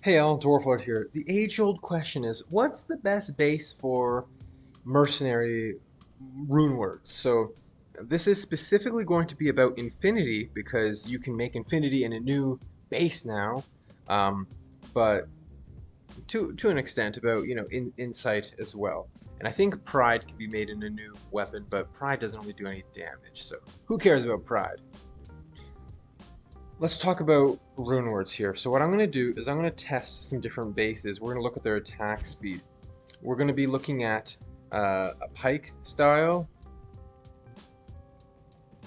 Hey, Alan Dwarflord here. The age-old question is, what's the best base for mercenary rune words? So this is specifically going to be about infinity because you can make infinity in a new base now, um, but to an extent about insight as well. And I think pride can be made in a new weapon, but pride doesn't really do any damage. So who cares about pride? Let's talk about rune words here. So what I'm going to do is I'm going to test some different bases. We're going to look at their attack speed. We're going to be looking at a pike style.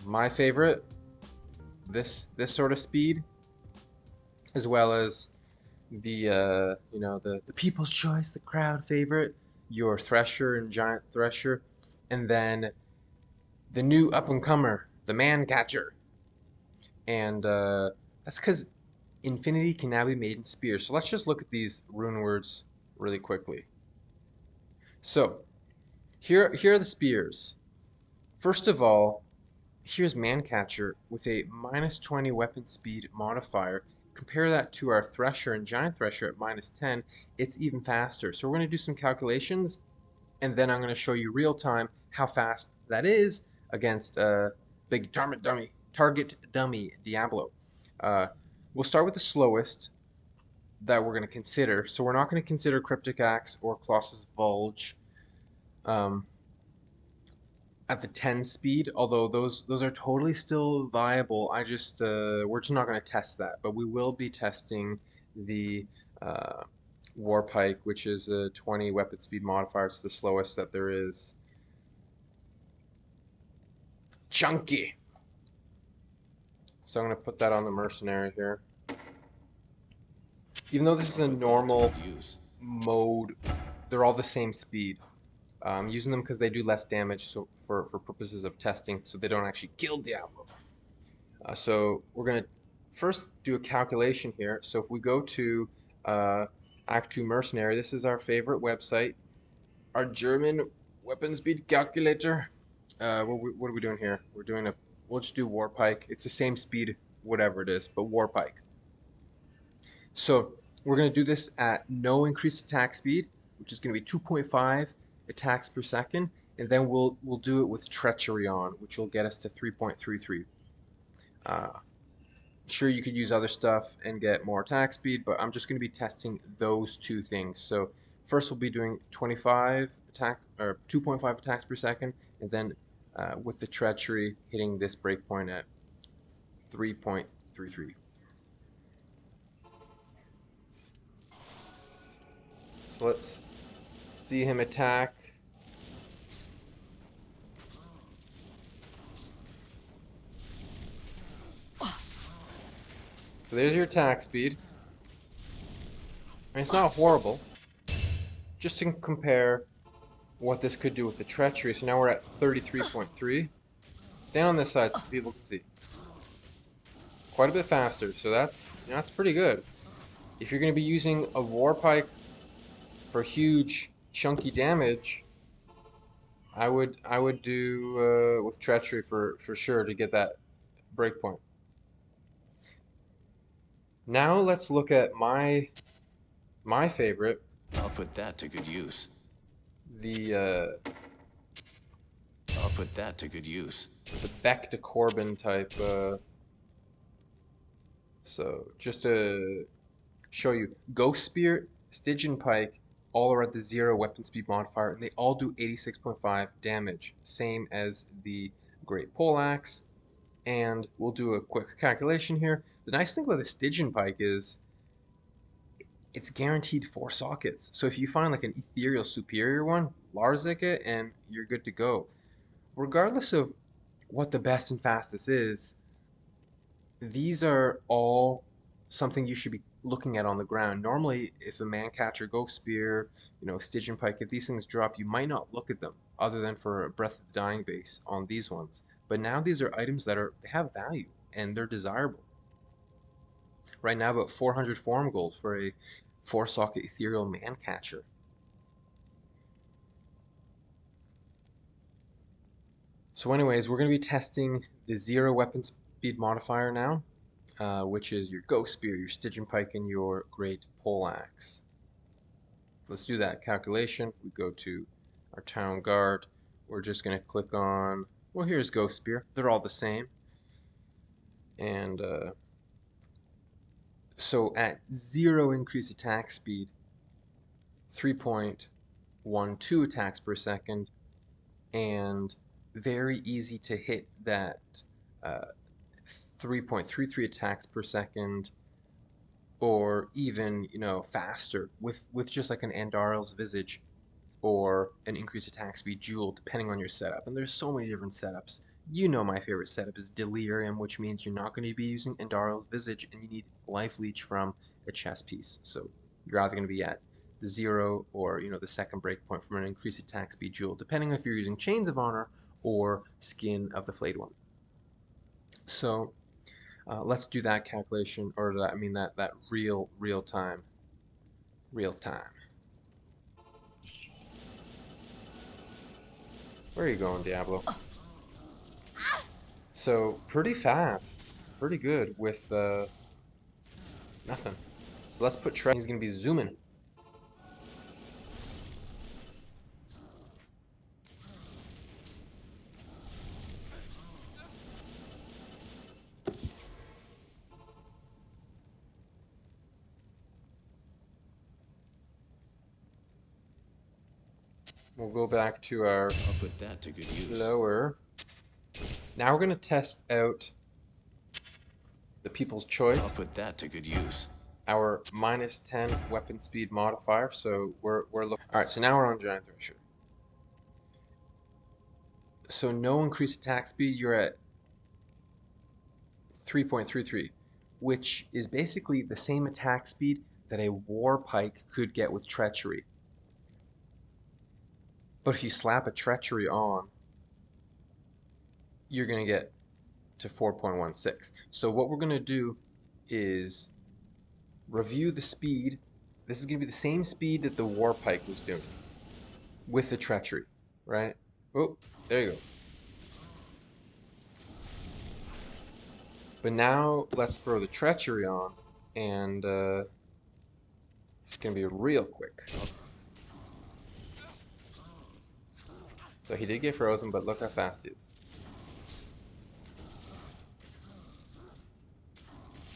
My favorite, this sort of speed, as well as the people's choice, the crowd favorite, your thresher and giant thresher, and then the new up and comer, the Mancatcher. And that's because infinity can now be made in spears. So let's just look at these rune words really quickly. So here are the spears. First of all, here's Mancatcher with a -20 weapon speed modifier. Compare that to our Thresher and Giant Thresher at -10. It's even faster. So we're going to do some calculations, and then I'm going to show you real time how fast that is against big target dummy Diablo. Uh, we'll start with the slowest that we're going to consider. So we're not going to consider Cryptic Axe or Colossus Vulge um, at the 10 speed, although those are totally still viable. We're just not going to test that, but we will be testing the uh, War Pike, which is a 20 weapon speed modifier. It's the slowest that there is. Chunky. So I'm going to put that on the mercenary here. Even though this is I'll a put that to normal good use. mode, they're all the same speed. Using them because they do less damage, so for purposes of testing, so they don't actually kill Diablo. So we're gonna first do a calculation here. So if we go to uh, Act 2 Mercenary, this is our favorite website, our German weapon speed calculator. What are we doing here? We'll just do War Pike. It's the same speed, whatever it is, but War Pike. So we're going to do this at no increased attack speed, which is going to be 2.5 attacks per second, and then we'll do it with treachery on, which will get us to 3.33. Uh, sure, you could use other stuff and get more attack speed, but I'm just going to be testing those two things. So first we'll be doing 25 attacks or 2.5 attacks per second, and then with the treachery hitting this breakpoint at 3.33. So let's see him attack. So there's your attack speed. And it's not horrible. Just to compare what this could do with the treachery. So now we're at 33.3. Stand on this side so people can see. Quite a bit faster. So that's pretty good. If you're going to be using a war pike for huge chunky damage, I would do with treachery for sure to get that breakpoint. Now let's look at my favorite, I'll put that to good use. the I'll put that to good use. Beck to Corbin type. So just to show you, Ghost Spear, Stygian Pike, all are at the 0 weapon speed modifier, and they all do 86.5 damage, same as the Great Poleaxe. And we'll do a quick calculation here. The nice thing about the Stygian Pike is it's guaranteed 4 sockets. So if you find like an ethereal superior one, Larzik it, and you're good to go. Regardless of what the best and fastest is, these are all something you should be looking at on the ground. Normally, if a Mancatcher, Ghost Spear, Stygian Pike, if these things drop, you might not look at them other than for a Breath of the Dying base on these ones. But now these are items they have value and they're desirable. Right now, about 400 form gold for a 4-socket ethereal Mancatcher. So anyways, we're going to be testing the 0 weapon speed modifier now. which is your ghost spear, your stygian pike, and your great poleaxe. Let's do that calculation. We go to our town guard. We're just going to click on, well, here's ghost spear. They're all the same. And so at 0 increased attack speed, 3.12 attacks per second, and very easy to hit that 3.33 attacks per second, or even faster with just like an Andarel's Visage or an increased attack speed jewel, depending on your setup. And there's so many different setups. My favorite setup is Delirium, which means you're not going to be using Andarel's Visage, and you need life leech from a chest piece. So you're either going to be at the 0 or the second breakpoint from an increased attack speed jewel, depending if you're using Chains of Honor or Skin of the Flayed One. So let's do that calculation, or that real time. Where are you going, Diablo? So pretty fast, pretty good with nothing. Let's put Trey. He's gonna be zooming. We'll go back to our I'll put that to good use. lower. Now we're gonna test out the people's choice. I'll put that to good use. Our -10 weapon speed modifier. So we're looking. All right. So now we're on Giant Thresher. So no increased attack speed. You're at 3.33, which is basically the same attack speed that a war pike could get with treachery. But if you slap a treachery on, you're going to get to 4.16. So what we're going to do is review the speed. This is going to be the same speed that the war pike was doing with the treachery, right? Oh, there you go. But now let's throw the treachery on, and it's going to be real quick. So he did get frozen, but look how fast he is.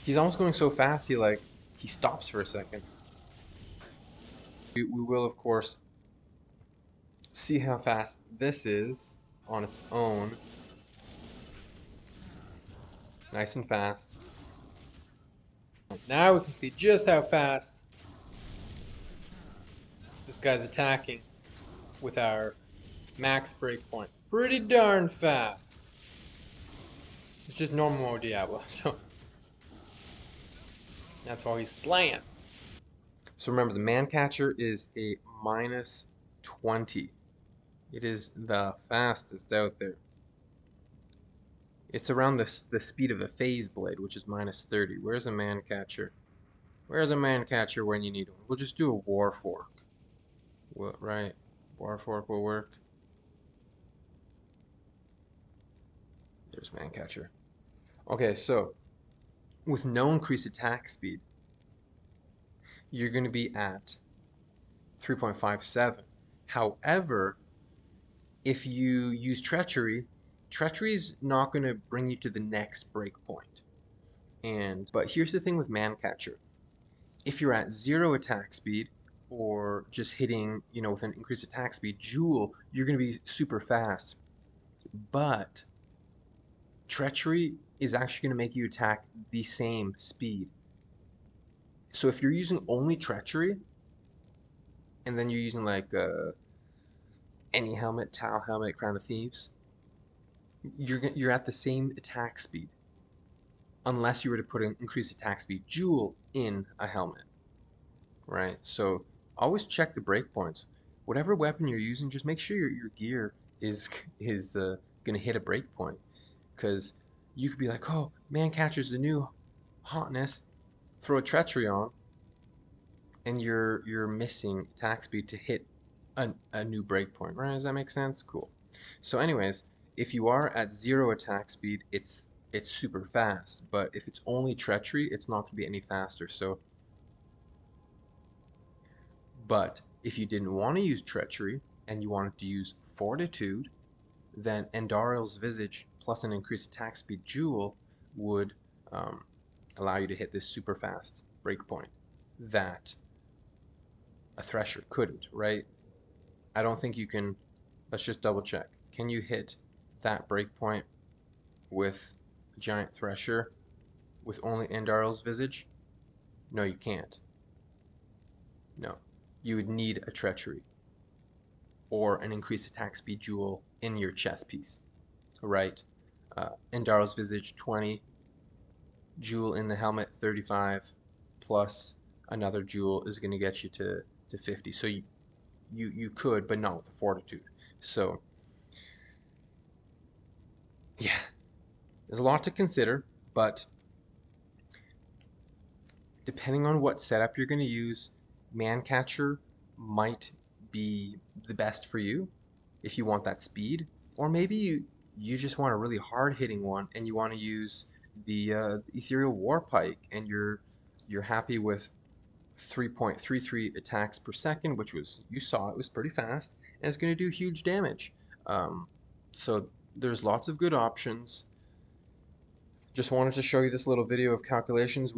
He's almost going so fast he stops for a second. We will of course see how fast this is on its own. Nice and fast. Now we can see just how fast this guy's attacking with our max breakpoint. Pretty darn fast. It's just normal mode Diablo, so that's why he's slaying. So remember, the Mancatcher is a -20. It is the fastest out there. It's around the speed of a phase blade, which is -30. Where's a Mancatcher? Where's a Mancatcher when you need one? We'll just do a War Fork. Well, right, War Fork will work. There's Mancatcher. Okay, so with no increased attack speed, you're going to be at 3.57. However, if you use treachery is not going to bring you to the next breakpoint. But here's the thing with Mancatcher. If you're at 0 attack speed, or just hitting, with an increased attack speed jewel, you're going to be super fast. But treachery is actually going to make you attack the same speed. So if you're using only treachery, and then you're using like any helmet, Tau helmet, Crown of Thieves, you're at the same attack speed, unless you were to put an increased attack speed jewel in a helmet, right? So always check the breakpoints. Whatever weapon you're using, just make sure your gear is gonna hit a breakpoint, because you could be like, oh, Mancatcher's the new hotness, throw a treachery on, and you're missing attack speed to hit a new breakpoint, right? Does that make sense? Cool. So anyways, if you are at 0 attack speed, it's it's super fast, but if it's only treachery, it's not going to be any faster. So, but if you didn't want to use treachery and you wanted to use fortitude, then Endariel's Visage plus an increased attack speed jewel would um, allow you to hit this super fast breakpoint that a Thresher couldn't, right? I don't think you can. Let's just double check. Can you hit that breakpoint with Giant Thresher with only Endariel's Visage? No, you can't. No. You would need a Treachery or an increased attack speed jewel in your chest piece, right? Endariel's Visage 20, jewel in the helmet 35, plus another jewel is going to get you to 50. So you could, but not with the fortitude. So yeah, there's a lot to consider, but depending on what setup you're going to use, Mancatcher might be the best for you if you want that speed, or maybe you just want a really hard hitting one and you want to use the Ethereal War Pike and you're happy with 3.33 attacks per second, which was, you saw, it was pretty fast, and it's going to do huge damage. So there's lots of good options. Just wanted to show you this little video of calculations.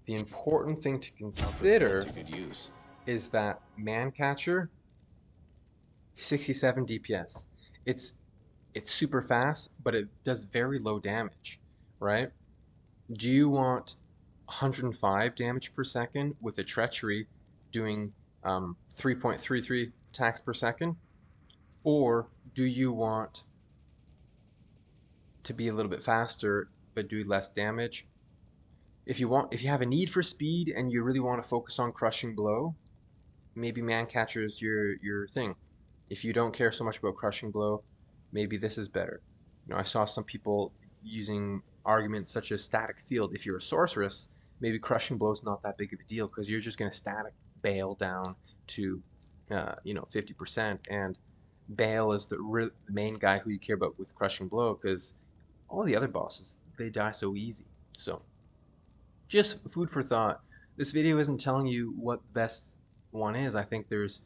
The important thing to I'll put that consider to good use. is that Mancatcher, 67 DPS. It's it's super fast, but it does very low damage, right? Do you want 105 damage per second with a treachery doing 3.33 attacks per second? Or do you want to be a little bit faster but do less damage? If you have a need for speed and you really want to focus on crushing blow, maybe Mancatcher is your thing. If you don't care so much about crushing blow, maybe this is better. I saw some people using arguments such as static field. If you're a sorceress, maybe crushing blow is not that big of a deal because you're just going to static Bale down to 50%, and Bale is the main guy who you care about with crushing blow because all the other bosses, they die so easy. So just food for thought. This video isn't telling you what the best one is. I think there's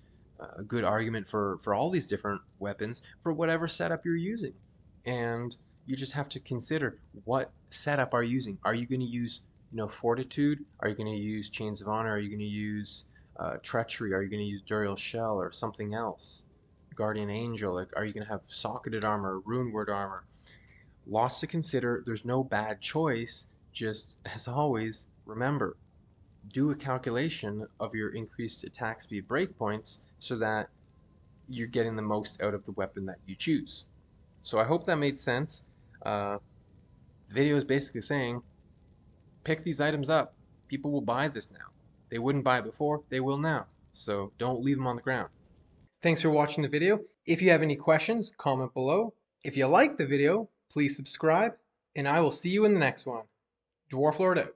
a good argument for all these different weapons for whatever setup you're using. And you just have to consider what setup are you using. Are you going to use, Fortitude? Are you going to use Chains of Honor? Are you going to use Treachery? Are you going to use Duriel Shell or something else? Guardian Angel? Like, are you going to have Socketed Armor, Runeward Armor? Lots to consider. There's no bad choice. Just as always, remember, do a calculation of your increased attack speed breakpoints so that you're getting the most out of the weapon that you choose. So I hope that made sense. The video is basically saying, pick these items up. People will buy this now. They wouldn't buy it before, they will now. So don't leave them on the ground. Thanks for watching the video. If you have any questions, comment below. If you like the video, please subscribe, and I will see you in the next one. Dwarf Lord out.